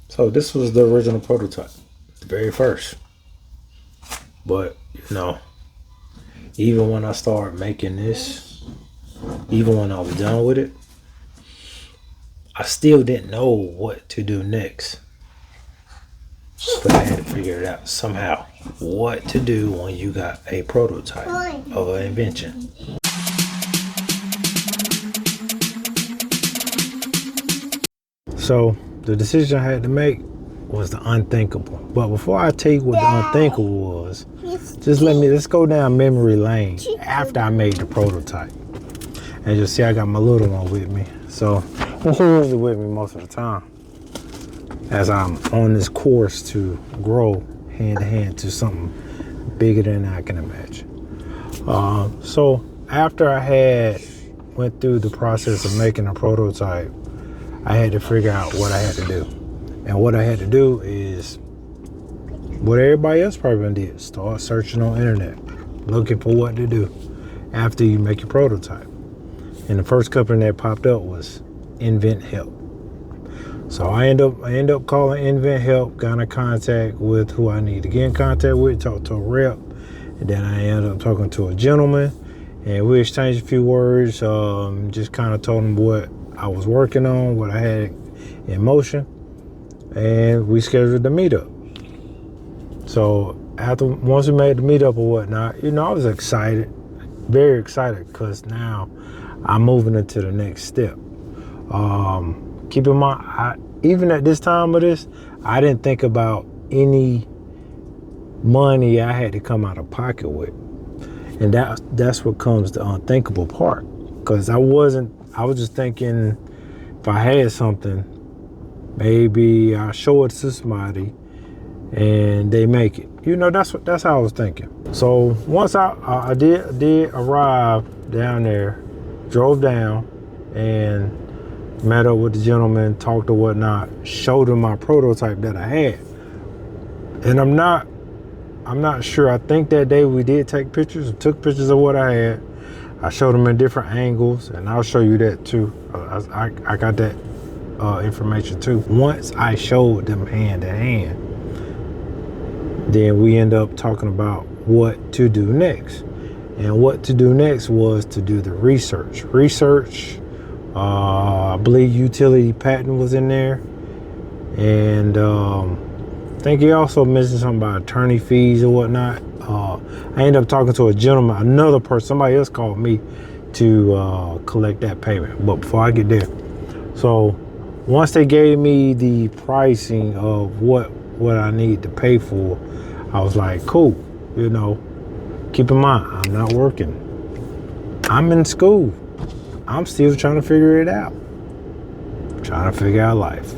So this was the original prototype, the very first. But even when I started making this, even when I was done with it, I still didn't know what to do next. But I had to figure it out somehow. What to do when you got a prototype of an invention. So the decision I had to make was the unthinkable. But before I tell you what the unthinkable was, let's go down memory lane after I made the prototype. As you'll see, I got my little one with me. So she's usually with me most of the time as I'm on this course to grow hand to hand to something bigger than I can imagine. So after I went through the process of making a prototype, I had to figure out what I had to do. And what I had to do is what everybody else probably did. Start searching on the internet, looking for what to do after you make your prototype. And the first company that popped up was Invent Help. So I end up calling Invent Help, got in contact with who I need to get in contact with, talk to a rep. And then I ended up talking to a gentleman, and we exchanged a few words, just kind of told him what I was working on, what I had in motion, and we scheduled the meetup. So once we made the meetup or whatnot, I was excited, very excited, because now I'm moving into the next step. Keep in mind, even at this time of this, I didn't think about any money I had to come out of pocket with. And that's what comes the unthinkable part. Because I was just thinking if I had something, maybe I'll show it to somebody and they make it. That's how I was thinking. So once I did arrive down there, drove down and met up with the gentleman, talked or whatnot, showed him my prototype that I had. And I'm not sure. I think that day we did took pictures of what I had. I showed them in different angles, and I'll show you that too. I got that information too. Once I showed them hand to hand, then we end up talking about what to do next. And what to do next was to do the research. I believe utility patent was in there. And I think he also mentioned something about attorney fees or whatnot. I ended up talking to a gentleman, another person, somebody else called me to collect that payment. But before I get there, so once they gave me the pricing of what I need to pay for, I was like, cool. Keep in mind, I'm not working. I'm in school. I'm still trying to figure it out. Trying to figure out life.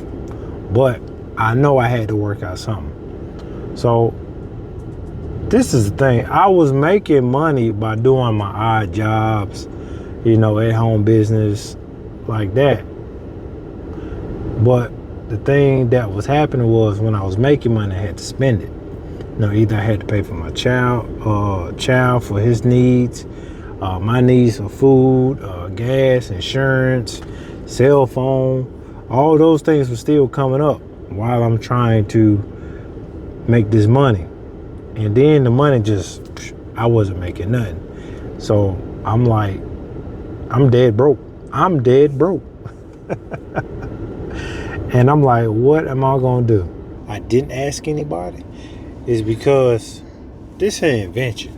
But I know I had to work out something. So this is the thing. I was making money by doing my odd jobs, at home business like that. But the thing that was happening was when I was making money, I had to spend it. Either I had to pay for my child for his needs, my needs for food, gas, insurance, cell phone. All those things were still coming up while I'm trying to make this money. And then the money I wasn't making nothing. So I'm like, I'm dead broke. And I'm like, what am I gonna do? I didn't ask anybody. Is because this is an invention.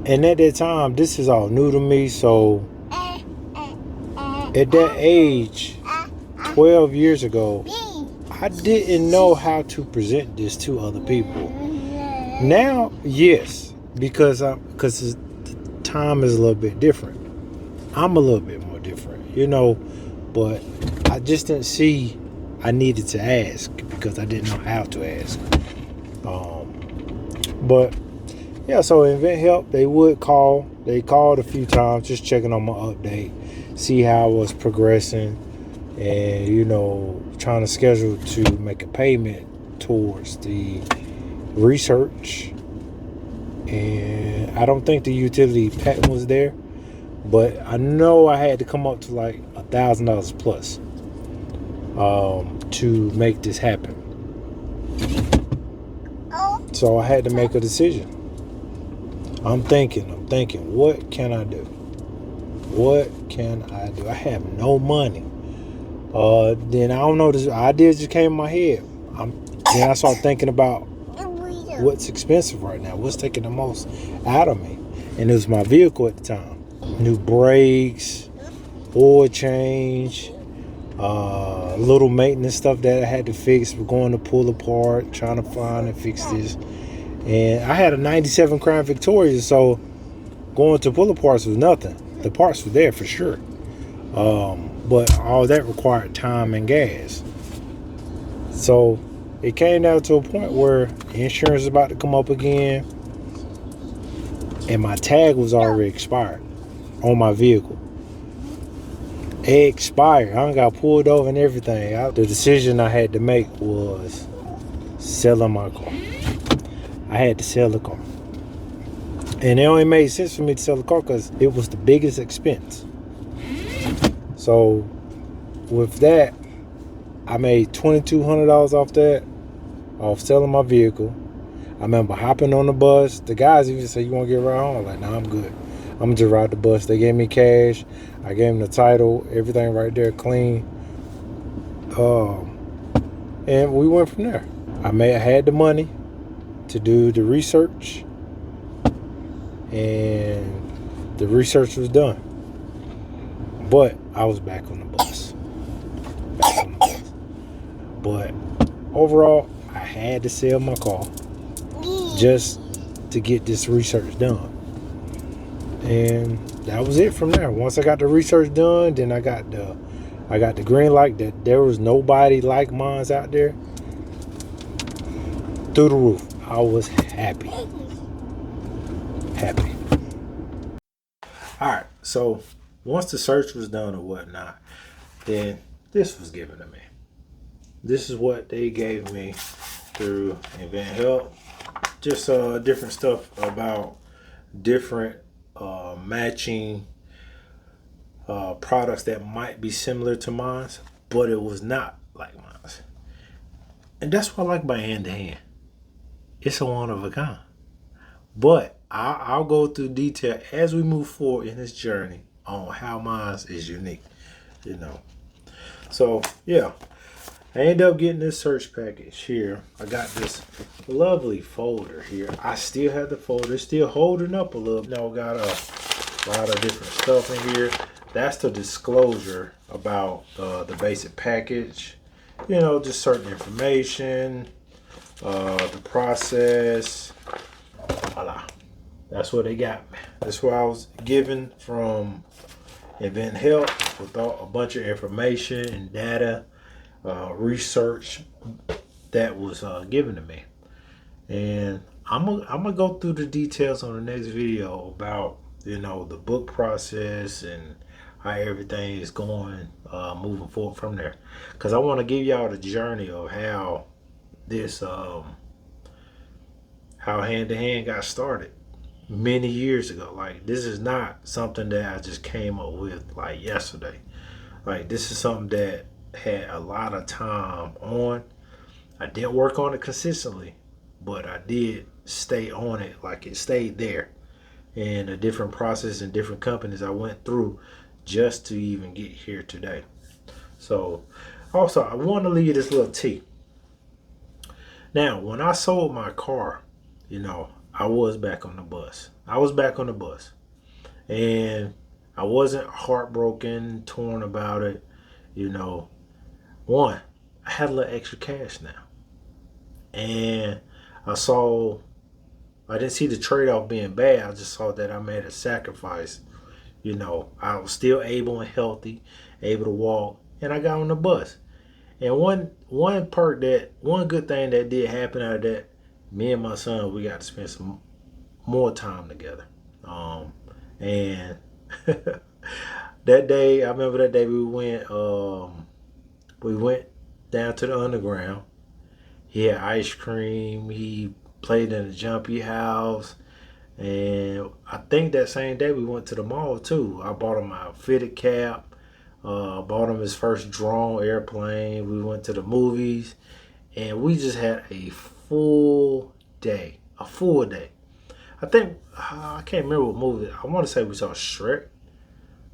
And at that time, this is all new to me. So at that age, 12 years ago, I didn't know how to present this to other people. Now, yes, because the time is a little bit different. I'm a little bit more different, but I just didn't see I needed to ask because I didn't know how to ask. But yeah, so Invent Help, they would call. They called a few times, just checking on my update, see how I was progressing, and trying to schedule to make a payment towards the research. And I don't think the utility patent was there, but I know I had to come up to like $1,000 plus. to make this happen. So I had to make a decision. I'm thinking, what can I do? What can I do? I have no money. Then I don't know, this idea just came in my head. Then I started thinking about what's expensive right now, what's taking the most out of me. And it was my vehicle at the time. New brakes, oil change, little maintenance stuff that I had to fix. We're going to pull apart, trying to find and fix this. And I had a 97 Crown Victoria, so going to pull parts was nothing. The parts were there for sure. But all that required time and gas. So it came down to a point where insurance is about to come up again, and my tag was already expired on my vehicle. It expired. I got pulled over and everything. The decision I had to make was selling my car. I had to sell the car. And it only made sense for me to sell the car because it was the biggest expense. So with that, I made $2,200 off that, off selling my vehicle. I remember hopping on the bus. The guys even said, "You want to get around home?" I was like, "Nah, I'm good. I'm going to just ride the bus." They gave me cash. I gave them the title, everything right there, clean. And we went from there. I had the money to do the research, and the research was done. But I was back on the bus. But overall, I had to sell my car just to get this research done. And that was it from there. Once I got the research done, then I got the green light that there was nobody like mine out there. Through the roof. I was happy. Alright, so once the search was done or whatnot, then this was given to me. This is what they gave me through Invent Help. Just different stuff about different matching products that might be similar to mine, but it was not like mine. And that's what I like by Hand to Hand. It's a one of a kind. But I'll go through detail as we move forward in this journey on how mine is unique, So, yeah. I ended up getting this search package here. I got this lovely folder here. I still have the folder. It's still holding up a little. Got a lot of different stuff in here. That's the disclosure about the basic package. Just certain information, the process. Voila. That's what they got me. That's what I was given from Invent Help with a bunch of information and data. Research that was given to me, and I'm gonna go through the details on the next video about the book process and how everything is going moving forward from there, because I want to give y'all the journey of how this how Hand to Hand got started many years ago. Like, this is not something that I just came up with like yesterday. Like, this is something that had a lot of time on. I didn't work on it consistently, but I did stay on it. Like, it stayed there, and the different process and different companies I went through just to even get here today. So also, I want to leave you this little tea. Now, when I sold my car, I was back on the bus. And I wasn't heartbroken, torn about it. One, I had a little extra cash now. And I didn't see the trade-off being bad. I just saw that I made a sacrifice. I was still able and healthy, able to walk, and I got on the bus. And one good thing that did happen out of that, me and my son, we got to spend some more time together. And that day, I remember that day we went down to the underground. He had ice cream. He played in the jumpy house. And I think that same day we went to the mall too. I bought him my fitted cap, Bought him his first drone airplane. We went to the movies, and we just had a full day. A full day. I think I can't remember what movie. I want to say we saw Shrek.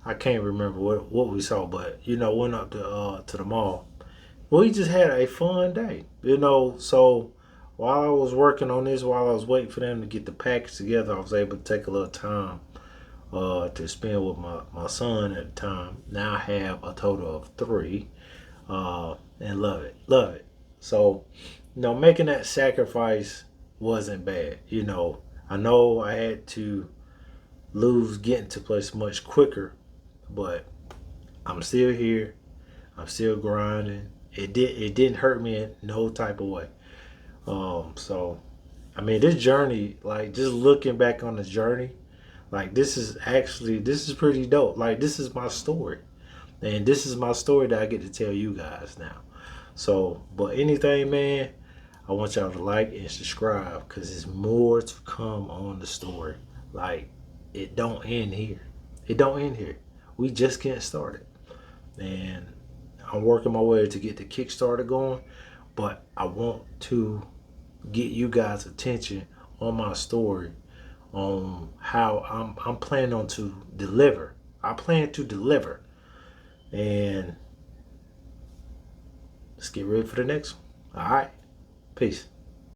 I can't remember what we saw, but went up to the mall. We just had a fun day, So while I was working on this, while I was waiting for them to get the package together, I was able to take a little time to spend with my son at the time. Now I have a total of three, and love it. So, making that sacrifice wasn't bad. I know I had to lose getting to place much quicker, but I'm still here. I'm still grinding. It didn't hurt me in no type of way. So I mean, this journey, like just looking back on the journey, like this is pretty dope. Like this is my story, and this is my story that I get to tell you guys now. So, but anything, man, I want y'all to like and subscribe because there's more to come on the story. Like it don't end here. It don't end here. We just getting started, and I'm working my way to get the Kickstarter going. But I want to get you guys' attention on my story, on how I'm planning on to deliver. I plan to deliver, and let's get ready for the next one. All right, peace.